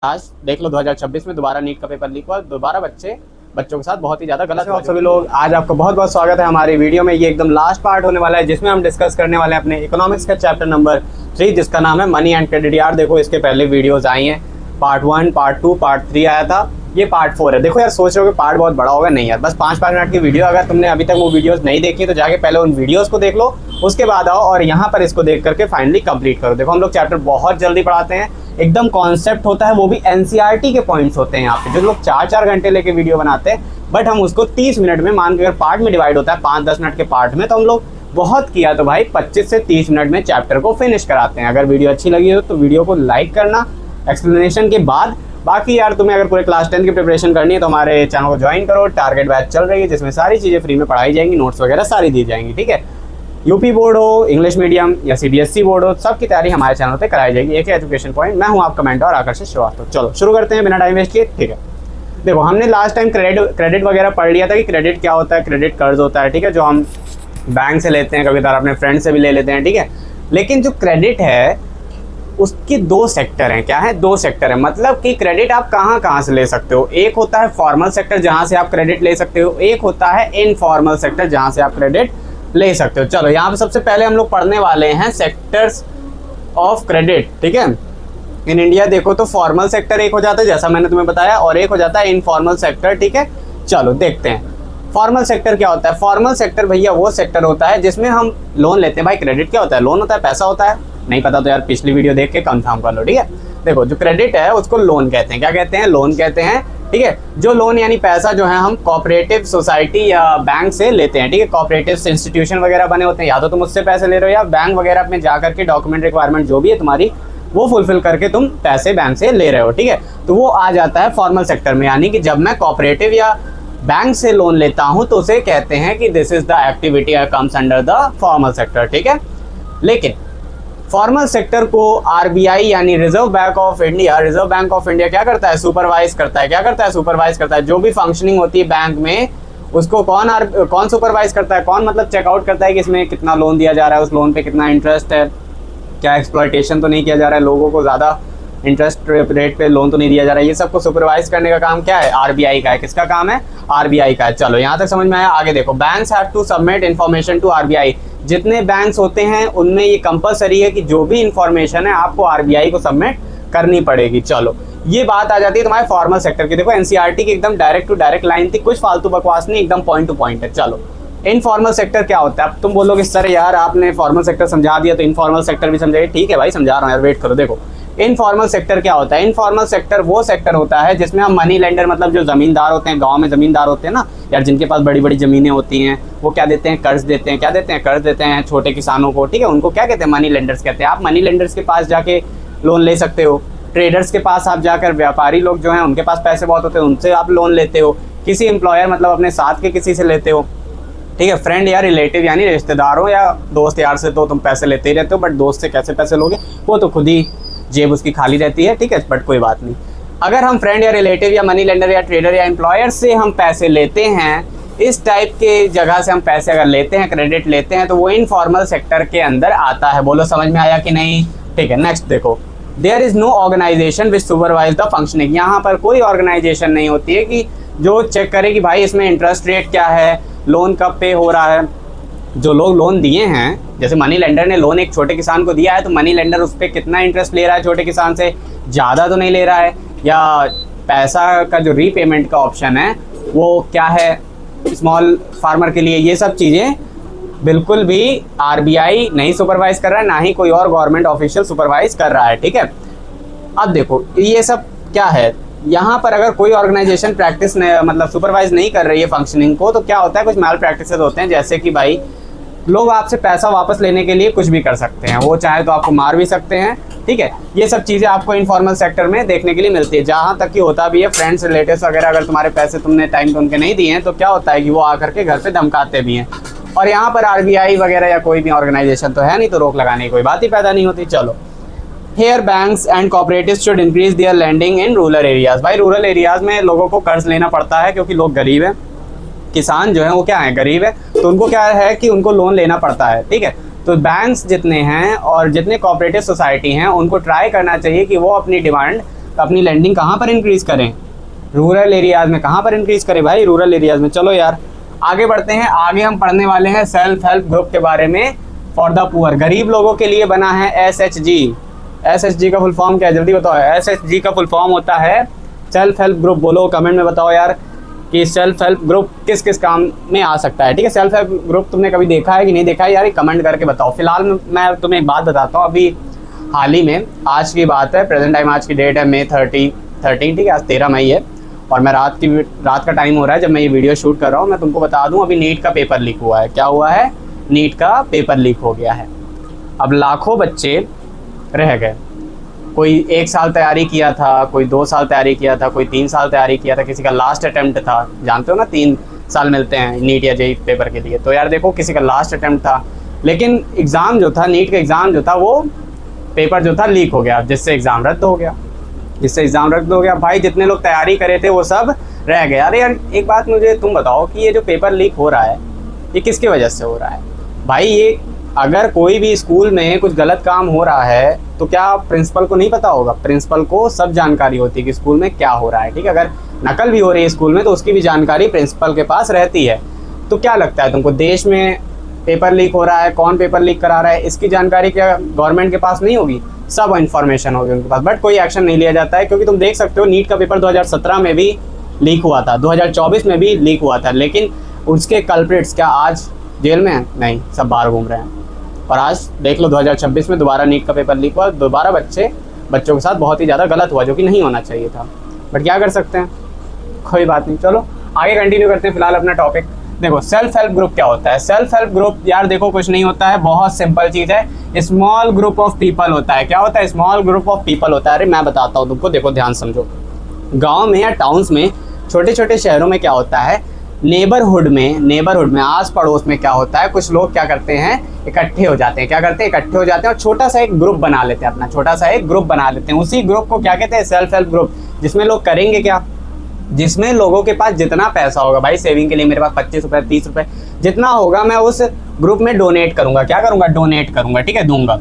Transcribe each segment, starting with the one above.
आज देख लो 2026 में दोबारा नीट का पेपर लीक हुआ, दोबारा बच्चों के साथ बहुत ही ज़्यादा गलत हुआ। सभी लोग, आज आपको बहुत बहुत स्वागत है हमारी वीडियो में। ये एकदम लास्ट पार्ट होने वाला है जिसमें हम डिस्कस करने वाले हैं अपने इकोनॉमिक्स का चैप्टर नंबर 3 जिसका नाम है मनी एंड क्रेडिट। यार देखो, इसके पहले वीडियोज़ आई हैं, पार्ट 1, पार्ट 2, पार्ट 3 आया था, ये पार्ट 4 है। देखो यार, सोच रहे हो कि पार्ट बहुत बड़ा होगा, नहीं यार, बस 5-5 मिनट की वीडियो। अगर तुमने अभी तक वो वीडियोस नहीं देखी तो जाके पहले उन वीडियोस को देख लो, उसके बाद आओ और यहाँ पर इसको देख करके फाइनली कंप्लीट करो। देखो, हम लोग चैप्टर बहुत जल्दी पढ़ाते हैं, एकदम कॉन्सेप्ट होता है, वो भी एनसीईआरटी के पॉइंट्स होते हैं यहाँ पे। जो लोग 4-4 घंटे लेके वीडियो बनाते हैं, बट हम उसको 30 मिनट में, मान के अगर पार्ट में डिवाइड होता है 5-10 मिनट के पार्ट में, तो हम लोग बहुत किया तो भाई 25 से 30 मिनट में चैप्टर को फिनिश कराते हैं। अगर वीडियो अच्छी लगी हो तो वीडियो को लाइक करना एक्सप्लेनेशन के बाद। बाकी यार, तुम्हें अगर पूरे क्लास 10 की प्रिपरेशन करनी है तो हमारे चैनल को ज्वाइन करो। टारगेट बैच चल रही है जिसमें सारी चीज़ें फ्री में पढ़ाई जाएंगी, नोट्स वगैरह सारी दी जाएंगी, ठीक है। यूपी बोर्ड हो, इंग्लिश मीडियम या सीबीएसई बोर्ड हो, सबकी तैयारी हमारे चैनल पे कराई जाएगी। एक एजुकेशन पॉइंट, मैं हूँ आपका मेंटर आकर्षित श्रीवास्तव। चलो शुरू करते हैं बिना टाइम वेस्ट किए, ठीक है। देखो, हमने लास्ट टाइम क्रेडिट वगैरह पढ़ लिया था कि क्रेडिट क्या होता है। क्रेडिट कर्ज होता है, ठीक है, जो हम बैंक से लेते हैं, कभी कभार अपने फ्रेंड से भी ले लेते हैं, ठीक है। लेकिन जो क्रेडिट है उसके 2 सेक्टर हैं। क्या है? 2 सेक्टर है। मतलब कि क्रेडिट आप कहाँ से ले सकते हो। एक होता है फॉर्मल सेक्टर जहाँ से आप क्रेडिट ले सकते हो, एक होता है इनफॉर्मल सेक्टर जहाँ से आप क्रेडिट ले सकते हो। चलो यहाँ पे सबसे पहले हम लोग पढ़ने वाले हैं सेक्टर्स ऑफ क्रेडिट, ठीक है। इन इंडिया देखो तो फॉर्मल सेक्टर एक हो जाता है जैसा मैंने तुम्हें बताया, और एक हो जाता है इनफॉर्मल सेक्टर, ठीक है। चलो देखते हैं फॉर्मल सेक्टर क्या होता है। फॉर्मल सेक्टर भैया वो सेक्टर होता है जिसमें हम लोन लेते हैं। भाई क्रेडिट क्या होता है? लोन होता है, पैसा होता है। नहीं पता तो यार पिछली वीडियो देख के कंफर्म कर लो, ठीक है। देखो, जो क्रेडिट है उसको लोन कहते हैं। क्या कहते हैं? लोन कहते हैं, ठीक है। जो लोन यानी पैसा जो है हम कोऑपरेटिव सोसाइटी या बैंक से लेते हैं, ठीक है। कोऑपरेटिव इंस्टीट्यूशन वगैरह बने होते हैं, या तो तुम उससे पैसे ले रहे हो या बैंक वगैरह में जा करके डॉक्यूमेंट रिक्वायरमेंट जो भी है तुम्हारी, वो फुलफिल करके तुम पैसे बैंक से ले रहे हो, ठीक है। तो वो आ जाता है फॉर्मल सेक्टर में। यानी कि जब मैं कोऑपरेटिव या बैंक से लोन लेता हूं तो उसे कहते हैं कि this is the activity comes under the formal sector, ठीक है। लेकिन फॉर्मल सेक्टर को आरबीआई यानी रिजर्व बैंक ऑफ इंडिया क्या करता है? सुपरवाइज करता है। क्या करता है? सुपरवाइज करता है। जो भी फंक्शनिंग होती है बैंक में उसको कौन सुपरवाइज करता है? कौन मतलब चेकआउट करता है कि इसमें कितना लोन दिया जा रहा है, उस लोन पे कितना इंटरेस्ट है, क्या एक्सप्लॉयटेशन तो नहीं किया जा रहा है, लोगों को ज़्यादा इंटरेस्ट रेट पे लोन तो नहीं दिया जा रहा है। ये सबको सुपरवाइज करने का काम क्या है? आरबीआई का है। किसका काम है? आरबीआई का है। चलो यहाँ तक समझ में आया। आगे देखो, banks have to submit information to RBI. जितने बैंक्स होते हैं उनमें ये कंपलसरी है कि जो भी इंफॉर्मेशन है आपको आरबीआई को सबमिट करनी पड़ेगी। चलो, ये बात आ जाती है तुम्हारे फॉर्मल सेक्टर की। देखो, एनसीईआरटी की एकदम डायरेक्ट टू डायरेक्ट लाइन थी, कुछ फालतू बकवास नहीं, एकदम पॉइंट टू पॉइंट है। चलो, इनफॉर्मल सेक्टर क्या होता है? अब तुम बोलोगे सर यार आपने फॉर्मल सेक्टर समझा दिया तो इनफॉर्मल सेक्टर भी समझाइए। ठीक है भाई, समझा रहा हूँ यार, वेट करो। देखो, इनफॉर्मल सेक्टर क्या होता है? इनफॉर्मल सेक्टर वो सेक्टर होता है जिसमें हम मनी लेंडर, मतलब जो जमींदार होते हैं, गांव में जमींदार होते हैं ना यार, जिनके पास बड़ी बड़ी जमीनें होती हैं, वो क्या देते हैं? कर्ज देते हैं। क्या देते हैं? कर्ज देते हैं छोटे किसानों को, ठीक है। उनको क्या कहते हैं? मनी लेंडर्स कहते हैं। आप मनी लेंडर्स के पास जाके लोन ले सकते हो। ट्रेडर्स के पास आप जाकर, व्यापारी लोग जो हैं उनके पास पैसे बहुत होते हैं, उनसे आप लोन लेते हो। किसी एम्प्लॉयर मतलब अपने साथ के किसी से लेते हो, ठीक है। फ्रेंड या रिलेटिव यानी रिश्तेदारों या दोस्त यार से तो तुम पैसे लेते ही रहते हो, बट दोस्त से कैसे पैसे लोगे? वो तो खुद ही जेब उसकी खाली रहती है, ठीक है, बट कोई बात नहीं। अगर हम फ्रेंड या रिलेटिव या मनी लेंडर या ट्रेडर या एम्प्लॉयर से हम पैसे लेते हैं, इस टाइप के जगह से हम पैसे अगर लेते हैं, क्रेडिट लेते हैं, तो वो इनफॉर्मल सेक्टर के अंदर आता है। बोलो समझ में आया कि नहीं? ठीक है, नेक्स्ट देखो, there is no organisation which supervise the functioning. यहाँ पर कोई ऑर्गेनाइजेशन नहीं होती है कि जो चेक करे कि भाई इसमें इंटरेस्ट रेट क्या है, लोन कब पे हो रहा है। जो लोग लोन दिए हैं, जैसे मनी लेंडर ने लोन एक छोटे किसान को दिया है, तो मनी लेंडर उस पर कितना इंटरेस्ट ले रहा है छोटे किसान से? ज़्यादा तो नहीं ले रहा है। या पैसा का जो रीपेमेंट का ऑप्शन है वो क्या है स्मॉल फार्मर के लिए, ये सब चीज़ें बिल्कुल भी आरबीआई नहीं सुपरवाइज कर रहा है, ना ही कोई और गवर्नमेंट ऑफिशियल सुपरवाइज कर रहा है, ठीक है। अब देखो, ये सब क्या है, यहाँ पर अगर कोई ऑर्गेनाइजेशन प्रैक्टिस मतलब सुपरवाइज नहीं कर रही है फंक्शनिंग को, तो क्या होता है? कुछ मैल प्रैक्टिसेस होते हैं, जैसे कि भाई लोग आपसे पैसा वापस लेने के लिए कुछ भी कर सकते हैं, वो चाहे तो आपको मार भी सकते हैं, ठीक है। ये सब चीज़ें आपको इनफॉर्मल सेक्टर में देखने के लिए मिलती है। जहाँ तक कि होता भी है, फ्रेंड्स रिलेटिव्स वगैरह अगर तुम्हारे पैसे तुमने टाइम पे उनके नहीं दिए हैं तो क्या होता है कि वो आकर के घर पे धमकाते भी हैं। और यहाँ पर आरबीआई वगैरह या कोई भी ऑर्गेनाइजेशन तो है नहीं, तो रोक लगाने की कोई बात ही पैदा नहीं होती। चलो, here banks and cooperatives should increase their lending in rural areas. भाई रूरल एरियाज में लोगों को कर्ज लेना पड़ता है क्योंकि लोग गरीब हैं, किसान जो है वो क्या है? गरीब है, तो उनको क्या है कि उनको लोन लेना पड़ता है, ठीक है। तो बैंक्स जितने हैं और जितने कोऑपरेटिव सोसाइटी हैं उनको ट्राई करना चाहिए कि वो अपनी डिमांड तो अपनी लैंडिंग कहाँ पर इंक्रीज़ करें? रूरल एरियाज़ में। कहाँ पर इंक्रीज़ करें भाई? रूरल एरियाज़ में। चलो यार आगे बढ़ते हैं। आगे हम पढ़ने वाले हैं सेल्फ हेल्प ग्रुप के बारे में। फॉर द पुअर, गरीब लोगों के लिए बना है SHG। SHG का फुल फॉर्म क्या है जल्दी बताओ। SHG का फुल फॉर्म होता है सेल्फ हेल्प ग्रुप। बोलो कमेंट में बताओ यार कि सेल्फ हेल्प ग्रुप किस किस काम में आ सकता है। ठीक है, सेल्फ हेल्प ग्रुप तुमने कभी देखा है कि नहीं देखा है यार, कमेंट करके बताओ। फिलहाल मैं तुम्हें एक बात बताता हूँ। अभी हाल ही में, आज की बात है, प्रेजेंट टाइम आज की डेट है May 13, ठीक है, आज 13 मई है और मैं रात का टाइम हो रहा है जब मैं ये वीडियो शूट कर रहा हूँ। मैं तुमको बता दूँ अभी नीट का पेपर लीक हुआ है। क्या हुआ है? नीट का पेपर लीक हो गया है। अब लाखों बच्चे रह गए। कोई 1 साल तैयारी किया था, कोई 2 साल तैयारी किया था, कोई 3 साल तैयारी किया था, किसी का लास्ट अटेम्प्ट था। जानते हो ना 3 साल मिलते हैं नीट या जेईई पेपर के लिए। तो यार देखो किसी का लास्ट अटेम्प्ट था, लेकिन एग्ज़ाम जो था, नीट का एग्ज़ाम जो था, वो पेपर जो था लीक हो गया, जिससे एग्ज़ाम रद्द हो गया। भाई जितने लोग तैयारी करे थे वो सब रह गए। अरे यार एक बात मुझे तुम बताओ कि ये जो पेपर लीक हो रहा है ये किसकी वजह से हो रहा है? भाई ये अगर कोई भी स्कूल में कुछ गलत काम हो रहा है तो क्या प्रिंसिपल को नहीं पता होगा? प्रिंसिपल को सब जानकारी होती है कि स्कूल में क्या हो रहा है। ठीक है, अगर नकल भी हो रही है स्कूल में तो उसकी भी जानकारी प्रिंसिपल के पास रहती है। तो क्या लगता है तुमको, देश में पेपर लीक हो रहा है, कौन पेपर लीक करा रहा है, इसकी जानकारी क्या गवर्नमेंट के पास नहीं होगी? सब इन्फॉर्मेशन होगी उनके पास, बट कोई एक्शन नहीं लिया जाता है। क्योंकि तुम देख सकते हो नीट का पेपर 2017 में भी लीक हुआ था, 2024 में भी लीक हुआ था, लेकिन उसके कल्प्रिट्स क्या आज जेल में हैं? नहीं, सब बाहर घूम रहे हैं। और आज देख लो 2026 में दोबारा नीट का पेपर लीक हुआ, दोबारा बच्चों के साथ बहुत ही ज़्यादा गलत हुआ, जो कि नहीं होना चाहिए था। बट क्या कर सकते हैं, कोई बात नहीं। चलो आगे कंटिन्यू करते हैं फिलहाल अपना टॉपिक। देखो सेल्फ हेल्प ग्रुप क्या होता है? सेल्फ हेल्प ग्रुप यार देखो कुछ नहीं होता है, बहुत सिंपल चीज़ है। स्मॉल ग्रुप ऑफ पीपल होता है। क्या होता है? स्मॉल ग्रुप ऑफ पीपल होता है। अरे मैं बताता हूँ तुमको, देखो ध्यान समझो। गाँव में या टाउन्स में, छोटे छोटे शहरों में क्या होता है, नेबरहुड में आस पड़ोस में क्या होता है, कुछ लोग क्या करते हैं, इकट्ठे हो जाते हैं। क्या करते हैं? इकट्ठे हो जाते हैं और छोटा सा एक ग्रुप बना लेते हैं, अपना छोटा सा एक ग्रुप बना लेते हैं। उसी ग्रुप को क्या कहते हैं? Self help group. जिसमें लोग करेंगे क्या? जिसमें लोगों के पास जितना पैसा होगा, भाई सेविंग के लिए मेरे पास 25 रुपये 30 रुपये जितना होगा, मैं उस ग्रुप में डोनेट करूंगा। क्या करूंगा? डोनेट करूंगा। ठीक है, दूंगा।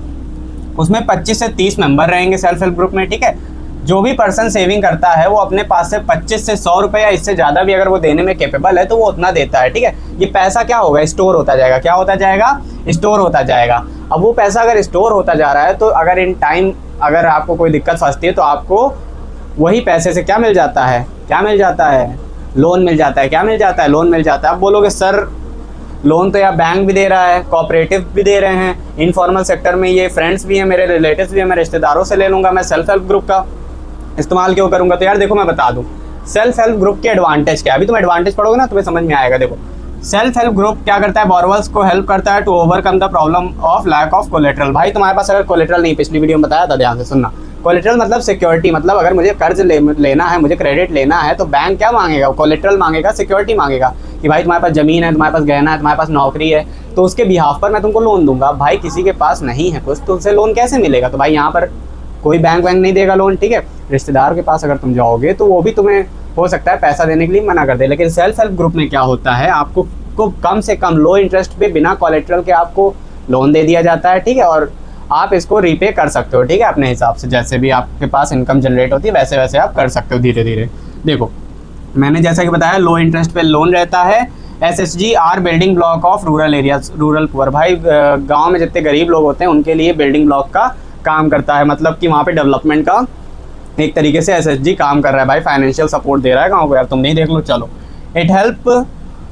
उसमें 25 से 30 मेंबर रहेंगे सेल्फ हेल्प ग्रुप में। ठीक है, जो भी पर्सन सेविंग करता है वो अपने पास से 25 से 100 रुपये या इससे ज़्यादा भी अगर वो देने में कैपेबल है तो वो उतना देता है। ठीक है, ये पैसा क्या होगा? स्टोर होता जाएगा। क्या होता जाएगा? स्टोर होता जाएगा। अब वो पैसा अगर स्टोर होता जा रहा है तो अगर इन टाइम अगर आपको कोई दिक्कत फंसती है तो आपको वही पैसे से क्या मिल जाता है? लोन मिल जाता है। क्या मिल जाता है? लोन मिल जाता है। अब बोलोगे सर लोन तो यार बैंक भी दे रहा है, कोऑपरेटिव भी दे रहे हैं, इनफॉर्मल सेक्टर में ये फ्रेंड्स भी हैं, मेरे रिलेटिव्स भी हैं, मैं रिश्तेदारों से ले लूँगा, मैं सेल्फ हेल्प ग्रुप का इस्तेमाल क्यों करूँगा? तो यार देखो मैं बता दूँ सेल्फ हेल्प ग्रुप के एडवांटेज क्या है। अभी तुम एडवांटेज पढ़ोगे ना तुम्हें समझ में आएगा। देखो सेल्फ हेल्प ग्रुप क्या करता है? बोरोवर्स को हेल्प करता है to overcome the problem of lack of collateral. भाई तुम्हारे पास अगर कोलेटरल नहीं, पिछली वीडियो में बताया था, ध्यान से सुनना। कोलेटरल मतलब सिक्योरिटी, मतलब अगर मुझे कर्ज लेना है, मुझे क्रेडिट लेना है तो बैंक क्या मांगेगा? कोलेटरल मांगेगा, सिक्योरिटी मांगेगा कि भाई तुम्हारे पास ज़मीन है, तुम्हारे पास गहना है, तुम्हारे पास नौकरी है, तो उसके बिहाफ पर मैं तुमको लोन दूंगा। भाई किसी के पास नहीं है कुछ तो उससे लोन कैसे मिलेगा? तो भाई यहाँ पर कोई बैंक नहीं देगा लोन। ठीक है, रिश्तेदार के पास अगर तुम जाओगे तो वो भी तुम्हें हो सकता है पैसा देने के लिए मना कर दे। लेकिन सेल्फ हेल्प ग्रुप में क्या होता है, आपको कम से कम लो इंटरेस्ट पे बिना कोलेटरल के आपको लोन दे दिया जाता है। ठीक है, और आप इसको रीपे कर सकते हो। ठीक है, अपने हिसाब से जैसे भी आपके पास इनकम जनरेट होती है वैसे वैसे आप कर सकते हो धीरे धीरे। देखो मैंने जैसा कि बताया लो इंटरेस्ट पे लोन रहता है। SHG are building block of rural areas, rural poor. भाई गांव में जितने गरीब लोग होते हैं उनके लिए बिल्डिंग ब्लॉक का काम करता है, मतलब कि वहाँ पे डेवलपमेंट का एक तरीके से SHG काम कर रहा है। भाई फाइनेंशियल सपोर्ट दे रहा है गाँव को। यार तुम नहीं देख लो। चलो, it help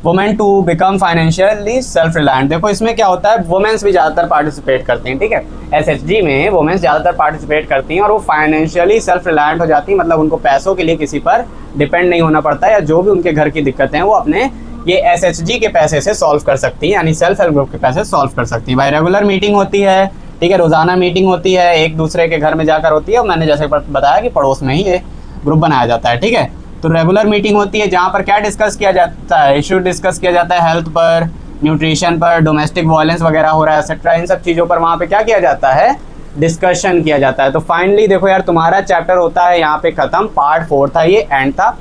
women to become financially self reliant. देखो इसमें क्या होता है, वुमेन्स भी ज़्यादातर पार्टिसिपेट करती हैं। ठीक है, SHG में वुमेन्स ज़्यादातर पार्टिसिपेट करती हैं और वो फाइनेंशियली सेल्फ रिलायंट हो जाती हैं, मतलब उनको पैसों के लिए किसी पर डिपेंड नहीं होना पड़ता, या जो भी उनके घर की दिक्कतें हैं वो अपने ये SHG के पैसे से सॉल्व कर सकती हैं, यानी सेल्फ हेल्प ग्रुप के पैसे सॉल्व कर सकती हैं। भाई रेगुलर मीटिंग होती है। ठीक है, रोज़ाना मीटिंग होती है, एक दूसरे के घर में जाकर होती है। और मैंने जैसे बताया कि पड़ोस में ही ये ग्रुप बनाया जाता है। ठीक है, तो रेगुलर मीटिंग होती है जहाँ पर क्या डिस्कस किया जाता है? इशू डिस्कस किया जाता है हेल्थ पर, न्यूट्रिशन पर, डोमेस्टिक वायलेंस वगैरह हो रहा है एक्सेट्रा, इन सब चीज़ों पर वहाँ पे क्या किया जाता है? डिस्कशन किया जाता है। तो फाइनली देखो यार तुम्हारा चैप्टर होता है यहाँ पे ख़त्म। पार्ट 4 था ये, एंड था।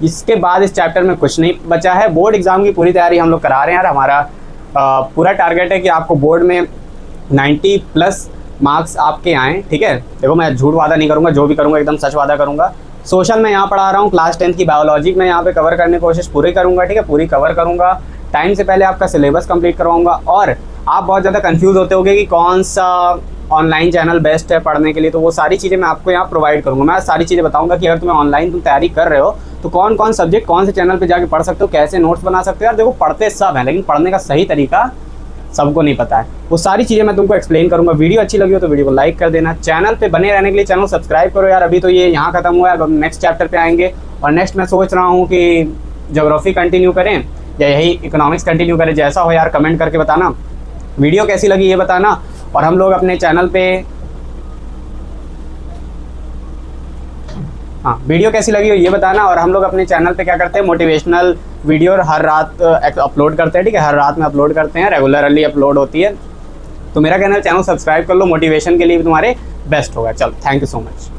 इसके बाद इस चैप्टर में कुछ नहीं बचा है। बोर्ड एग्जाम की पूरी तैयारी हम लोग करा रहे हैं यार। हमारा पूरा टारगेट है कि आपको बोर्ड में 90+ मार्क्स आपके आएँ, ठीक है। देखो मैं झूठ वादा नहीं करूँगा, जो भी करूँगा एकदम सच वादा करूँगा। सोशल में यहाँ पढ़ा रहा हूँ, क्लास 10th की बायोलॉजी मैं यहाँ पे कवर करने की कोशिश पूरी करूँगा, ठीक है, पूरी कवर करूँगा। टाइम से पहले आपका सिलेबस कंप्लीट करवाऊँगा। और आप बहुत ज़्यादा कंफ्यूज होते होगे कि कौन सा ऑनलाइन चैनल बेस्ट है पढ़ने के लिए, तो वो सारी चीज़ें मैं आपको यहाँ प्रोवाइड करूँगा। मैं सारी चीज़ें बताऊँगा कि अगर तुम्हें ऑनलाइन तुम तैयारी कर रहे हो तो कौन कौन सब्जेक्ट कौन से चैनल पे जाके पढ़ सकते हो, कैसे नोट्स बना सकते हो। यार देखो पढ़ते सब हैं, लेकिन पढ़ने का सही तरीका सबको नहीं पता है। वो सारी चीज़ें मैं तुमको एक्सप्लेन करूँगा। वीडियो अच्छी लगी हो तो वीडियो को लाइक कर देना। चैनल पे बने रहने के लिए चैनल सब्सक्राइब करो यार। अभी तो ये यहाँ खत्म हुआ है, अब नेक्स्ट चैप्टर पे आएंगे। और नेक्स्ट मैं सोच रहा हूँ कि ज्योग्राफी कंटिन्यू करें या यही इकोनॉमिक्स कंटिन्यू करें। जैसा हो यार कमेंट करके बताना। वीडियो कैसी लगी ये बताना। और हम लोग अपने चैनल पे वीडियो कैसी लगी हो ये बताना। और हम लोग अपने चैनल पे क्या करते हैं, मोटिवेशनल वीडियो हर रात अपलोड करते हैं, ठीक है। हर रात में अपलोड करते हैं, रेगुलरली अपलोड होती है। तो मेरा कहना है चैनल सब्सक्राइब कर लो, मोटिवेशन के लिए भी तुम्हारे बेस्ट होगा। चलो, थैंक यू सो मच।